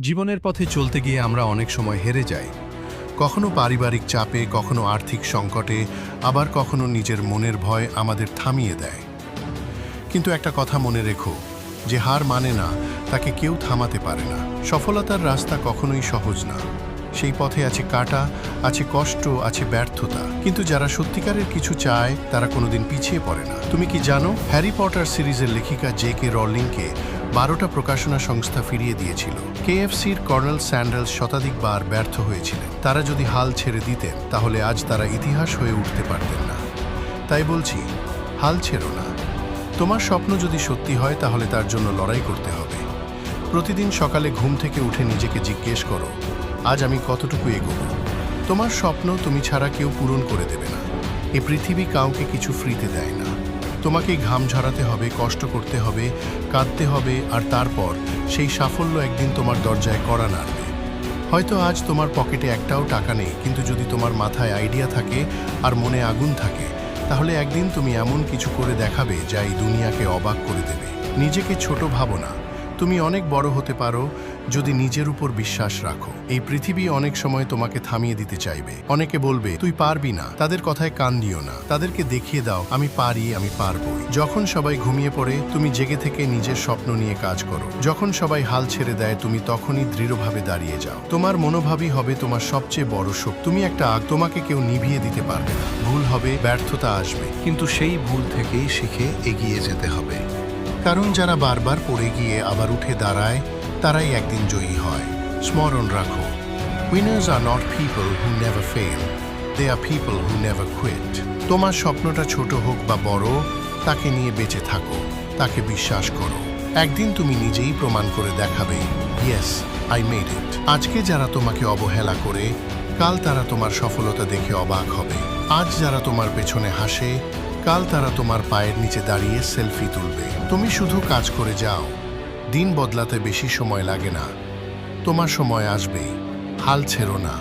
জীবনের পথে চলতে গিয়ে আমরা অনেক সময় হেরে যাই। কখনো পারিবারিক চাপে, কখনো আর্থিক সংকটে, আবার কখনো নিজের মনের ভয় আমাদের থামিয়ে দেয়। কিন্তু একটা কথা মনে রেখো, যে হার মানে না তাকে কেউ থামাতে পারে না। সফলতার রাস্তা কখনোই সহজ না। সেই পথে আছে কাটা, আছে কষ্ট, আছে ব্যর্থতা। কিন্তু যারা সত্যিকারের কিছু চায় তারা কোনোদিন পিছিয়ে পড়ে না। তুমি কি জানো, হ্যারি পটার সিরিজের লেখিকা জে.কে রলিংকে 12টা প্রকাশনা সংস্থা ফিরিয়ে দিয়েছিল। কেএফসির কর্নেল স্যান্ডেলস শতাধিকবার ব্যর্থ হয়েছিলেন। তারা যদি হাল ছেড়ে দিতেন তাহলে আজ তারা ইতিহাস হয়ে উঠতে পারতেন না। তাই বলছি, হাল ছেড়ো না। তোমার স্বপ্ন যদি সত্যি হয় তাহলে তার জন্য লড়াই করতে হবে। প্রতিদিন সকালে ঘুম থেকে উঠে নিজেকে জিজ্ঞেস করো, আজ আমি কতটুকু এগোবো। তোমার স্বপ্ন তুমি ছাড়া কেউ পূরণ করে দেবে না। এই পৃথিবী কাউকে কিছু ফ্রিতে দেয় না। তোমাকেই ঘাম ঝরাতে হবে, কষ্ট করতে হবে, কাঁদতে হবে, আর তারপর সেই সাফল্য একদিন তোমার দরজায় কড়া নাড়বে। হয়তো আজ তোমার পকেটে একটাও টাকা নেই, কিন্তু যদি তোমার মাথায় আইডিয়া থাকে আর মনে আগুন থাকে, তাহলে একদিন তুমি এমন কিছু করে দেখাবে যা এই দুনিয়াকে অবাক করে দেবে। নিজেকে ছোট ভাবো না। তুমি অনেক বড় হতে পারো যদি নিজের উপর বিশ্বাস রাখো। এই পৃথিবী অনেক সময় তোমাকে থামিয়ে দিতে চাইবে। অনেকে বলবে তুই পারবি না, তাদের কথায় কান দিও না। তাদেরকে দেখিয়ে দাও, আমি পারি, আমি পারবই। যখন সবাই ঘুমিয়ে পড়ে তুমি জেগে থেকে নিজের স্বপ্ন নিয়ে কাজ করো। যখন সবাই হাল ছেড়ে দেয় তুমি তখনই দৃঢ়ভাবে দাঁড়িয়ে যাও। তোমার মনোভাবই হবে তোমার সবচেয়ে বড় শক্তি। তুমি একটা আগ, তোমাকে কেউ নিভিয়ে দিতে পারবে না। ভুল হবে, ব্যর্থতা আসবে, কিন্তু সেই ভুল থেকেই শিখে এগিয়ে যেতে হবে। কারণ যারা বারবার পড়ে গিয়ে আবার উঠে দাঁড়ায় তারাই একদিন জয়ী হয়। স্মরণ রাখো, winners are not people who never fail, they are people who never quit. তোমার স্বপ্নটা ছোট হোক বা বড়, তাকে নিয়ে বেঁচে থাকো, তাকে বিশ্বাস করো। একদিন তুমি নিজেই প্রমাণ করে দেখাবে, ইয়েস, আই মেড ইট। আজকে যারা তোমাকে অবহেলা করে, কাল তারা তোমার সফলতা দেখে অবাক হবে। আজ যারা তোমার পেছনে হাসে, কাল তারা তোমার পায়ের নিচে দাঁড়িয়ে সেলফি তুলবে। তুমি শুধু কাজ করে যাও, দিন বদলাতে বেশি সময় লাগে না। তোমার সময় আসবেই, হাল ছেড়ো না।